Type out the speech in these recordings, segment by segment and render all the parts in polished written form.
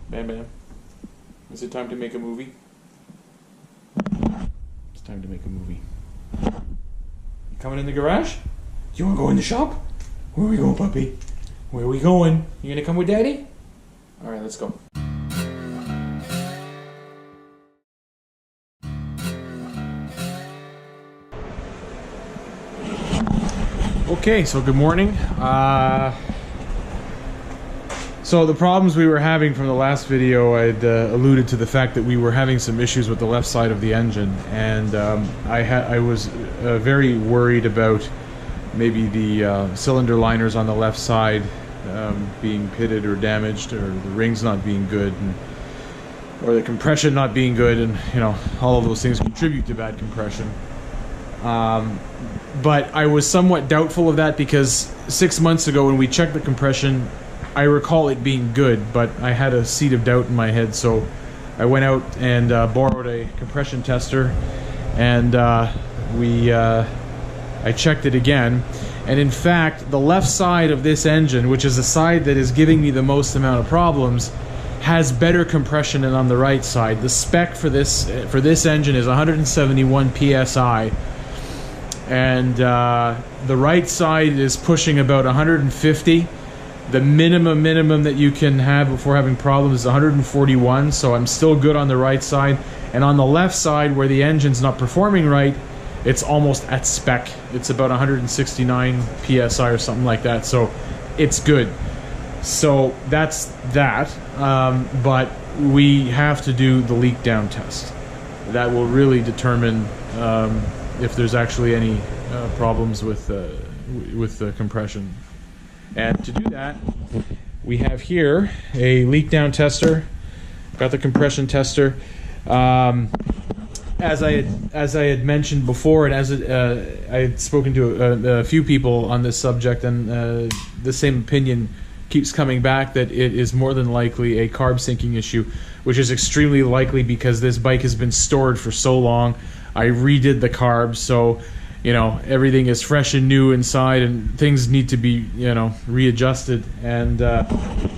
Bam Bam. Is it time to make a movie? It's time to make a movie. You coming in the garage? You wanna go in the shop? Where are we going, puppy? Where are we going? You gonna come with Daddy? Alright, let's go. Okay, so good morning. So the problems we were having from the last video, I'd alluded to the fact that we were having some issues with the left side of the engine, and I was very worried about maybe the cylinder liners on the left side being pitted or damaged, or the rings not being good, or the compression not being good, and you know, all of those things contribute to bad compression. But I was somewhat doubtful of that because 6 months ago when we checked the compression, I recall it being good, but I had a seed of doubt in my head, so I went out and borrowed a compression tester, and I checked it again. And in fact, the left side of this engine, which is the side that is giving me the most amount of problems, has better compression than on the right side. The spec for this engine is 171 psi, and the right side is pushing about 150. The minimum that you can have before having problems is 141, so I'm still good on the right side. And on the left side, where the engine's not performing right, it's almost at spec. It's about 169 psi or something like that, so it's good. So that's that, but we have to do the leak down test. That will really determine if there's actually any problems with the compression. And to do that, we have here a leak down tester. Got the compression tester. As I had mentioned before, and as I had spoken to a few people on this subject, and the same opinion keeps coming back, that it is more than likely a carb sinking issue, which is extremely likely because this bike has been stored for so long. I redid the carbs, so you know, everything is fresh and new inside, and things need to be, you know, readjusted. And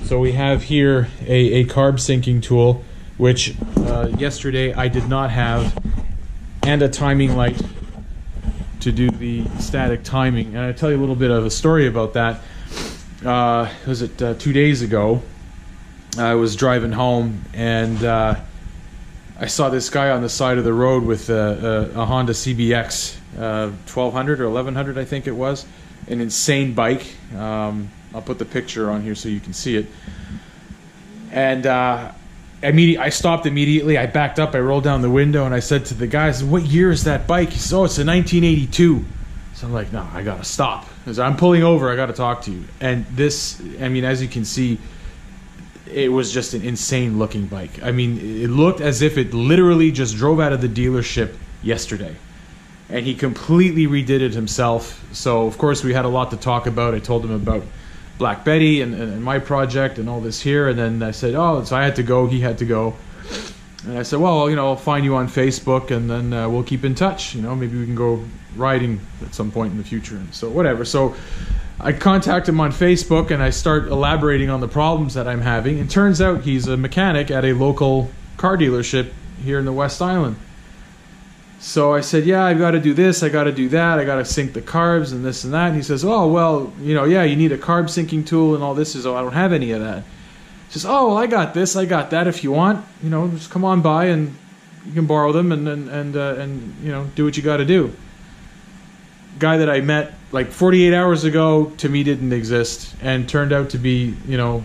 so we have here a carb sinking tool, which yesterday I did not have, and a timing light to do the static timing. And I'll tell you a little bit of a story about that. Was it 2 days ago? I was driving home, and I saw this guy on the side of the road with a Honda CBX 1200 or 1100, I think it was. An insane bike. I'll put the picture on here so you can see it. And I stopped immediately. I backed up, I rolled down the window, and I said to the guy, I said, "What year is that bike?" He said, "Oh, it's a 1982. So I'm like, "No, I gotta stop. I'm pulling over, I gotta talk to you." And this, I mean, as you can see, it was just an insane looking bike. I mean, it looked as if it literally just drove out of the dealership yesterday. And he completely redid it himself. So of course we had a lot to talk about. I told him about Black Betty and my project and all this here. And then I said, oh, so I had to go, he had to go. And I said, well, you know, I'll find you on Facebook, and then we'll keep in touch. You know, maybe we can go riding at some point in the future. And so whatever. So I contact him on Facebook, and I start elaborating on the problems that I'm having. It turns out he's a mechanic at a local car dealership here in the West Island. So I said, yeah, I've got to do this, I got to do that, I got to sync the carbs and this and that. And he says, oh, well, you know, yeah, you need a carb syncing tool and all this. Is, oh, I don't have any of that. He says, oh, well, I got this, I got that. If you want, you know, just come on by and you can borrow them and you know, do what you got to do. Guy that I met like 48 hours ago, to me didn't exist, and turned out to be, you know,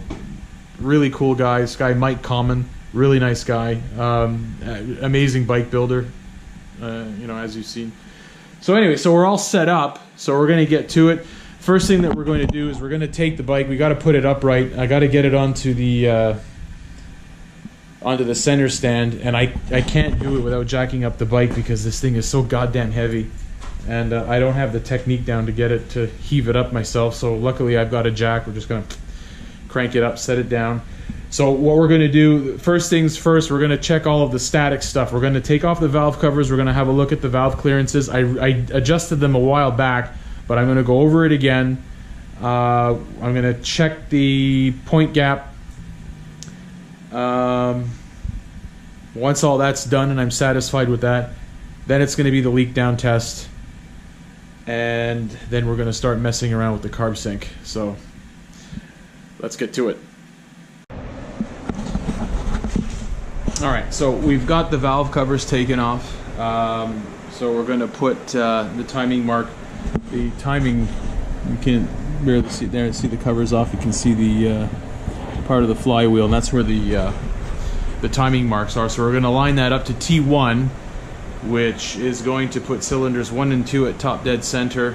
really cool guy. This guy Mike Common, really nice guy, amazing bike builder. You know, as you've seen. So anyway, so we're all set up, so we're going to get to it. First thing that we're going to do is we're going to take the bike. We got to put it upright. I got to get it onto the center stand, and I can't do it without jacking up the bike because this thing is so goddamn heavy, and I don't have the technique down to get it to heave it up myself. So luckily I've got a jack. We're just going to crank it up, set it down. So what we're going to do, first things first, we're going to check all of the static stuff. We're going to take off the valve covers. We're going to have a look at the valve clearances. I adjusted them a while back, but I'm going to go over it again. I'm going to check the point gap Once all that's done and I'm satisfied with that, then it's going to be the leak down test, and then we're going to start messing around with the carb sync. So let's get to it. Alright, so we've got the valve covers taken off. So we're going to put the timing mark. The timing, you can barely see there. See the covers off. You can see the part of the flywheel, and that's where the timing marks are. So we're going to line that up to T1, which is going to put cylinders 1 and 2 at top dead center.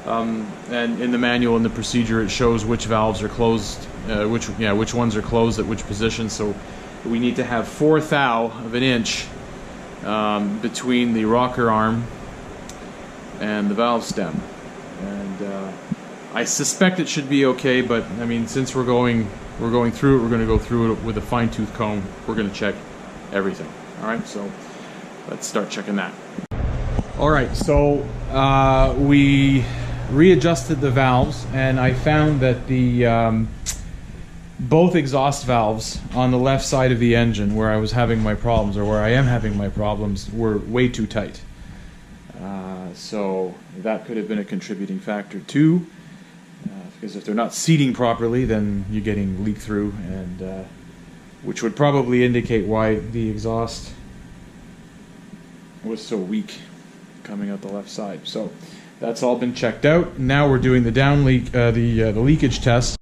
And in the manual and the procedure, it shows which valves are closed, which ones are closed at which position. So we need to have 1/4 of an inch between the rocker arm and the valve stem. And I suspect it should be okay, but I mean, since we're going through it, we're going to go through it with a fine-tooth comb. We're going to check everything. All right, so let's start checking that. All right, so we readjusted the valves, and I found that the both exhaust valves on the left side of the engine, where I was having my problems, or where I am having my problems, were way too tight. So that could have been a contributing factor too, because if they're not seating properly, then you're getting leak through, and which would probably indicate why the exhaust was so weak coming out the left side. So that's all been checked out. Now we're doing the down leak, the leakage test.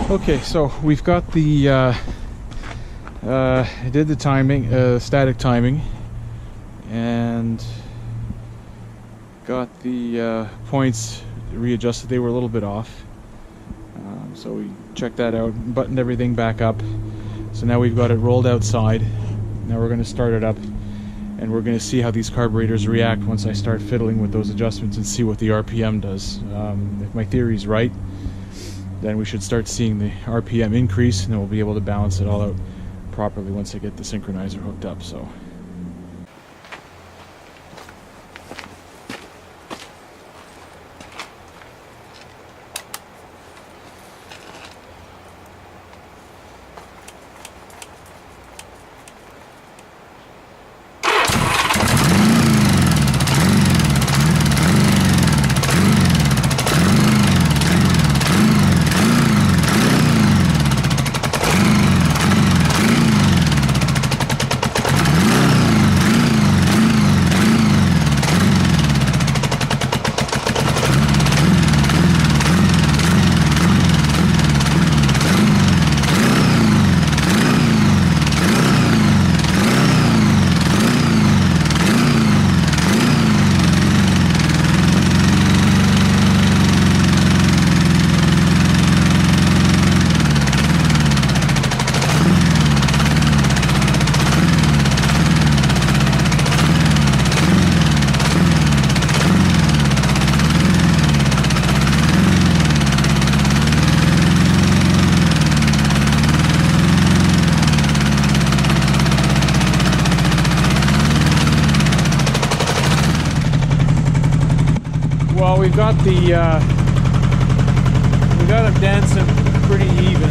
Okay, so we've got the I did the timing, static timing, and got the points readjusted. They were a little bit off, so we checked that out, buttoned everything back up. So now we've got it rolled outside. Now we're going to start it up, and we're going to see how these carburetors react once I start fiddling with those adjustments and see what the RPM does. If my theory's right, then we should start seeing the RPM increase, and then we'll be able to balance it all out properly once I get the synchronizer hooked up. So well, we got them dancing pretty even.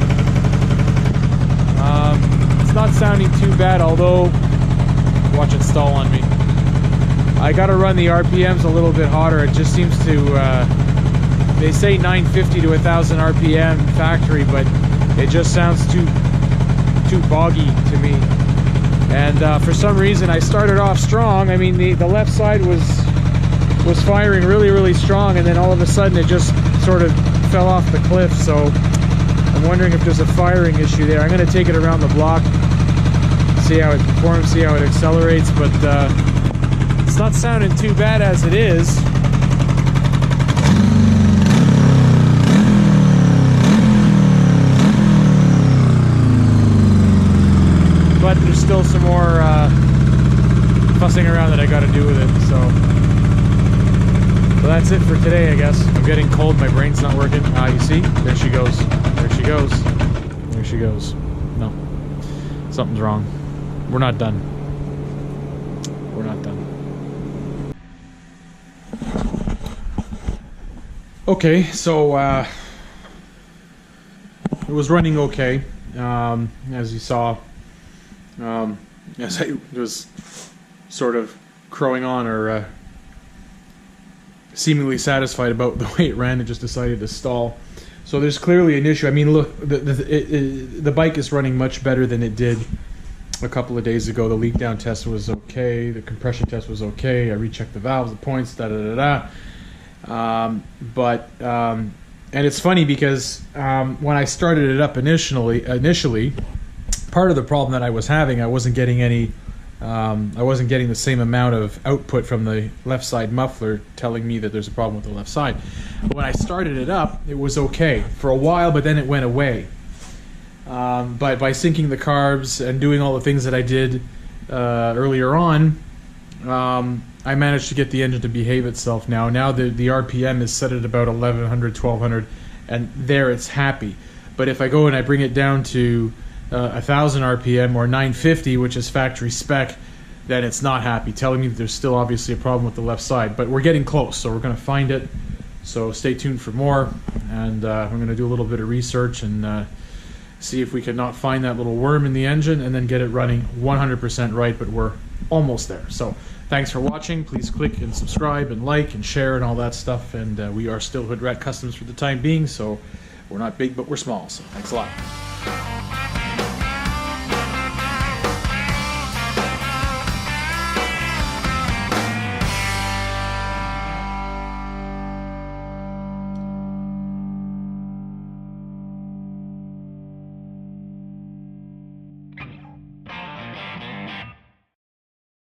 It's not sounding too bad, although watch it stall on me. I got to run the RPMs a little bit hotter. It just seems to they say 950 to 1000 RPM factory, but it just sounds too boggy to me. And for some reason I started off strong. I mean, the left side was firing really strong, and then all of a sudden it just sort of fell off the cliff. So I'm wondering if there's a firing issue there. I'm going to take it around the block, see how it performs, see how it accelerates, but it's not sounding too bad as it is. But there's still some more fussing around that I got to do with it, so that's it for today, I guess. I'm getting cold, my brain's not working. You see? There she goes. There she goes. There she goes. No. Something's wrong. We're not done. We're not done. Okay, so it was running okay. As you saw, as I was sort of crowing on or seemingly satisfied about the way it ran, it just decided to stall. So there's clearly an issue. I mean, look, the bike is running much better than it did a couple of days ago. The leak down test was okay. The compression test was okay. I rechecked the valves, the points, and it's funny because when I started it up initially, part of the problem that I was having, I wasn't getting the same amount of output from the left side muffler telling me that there's a problem with the left side. When I started it up, it was okay for a while, but then it went away. But by syncing the carbs and doing all the things that I did earlier on, I managed to get the engine to behave itself now. Now the RPM is set at about 1100, 1200, and there it's happy. But if I go and I bring it down to 1000 RPM or 950, which is factory spec, then it's not happy, telling me that there's still obviously a problem with the left side. But we're getting close, so we're going to find it. So stay tuned for more, and I'm going to do a little bit of research and see if we can not find that little worm in the engine and then get it running 100% right, but we're almost there. So thanks for watching. Please click and subscribe and like and share and all that stuff. And we are still HoodRat Customs for the time being, so we're not big, but we're small. So thanks a lot.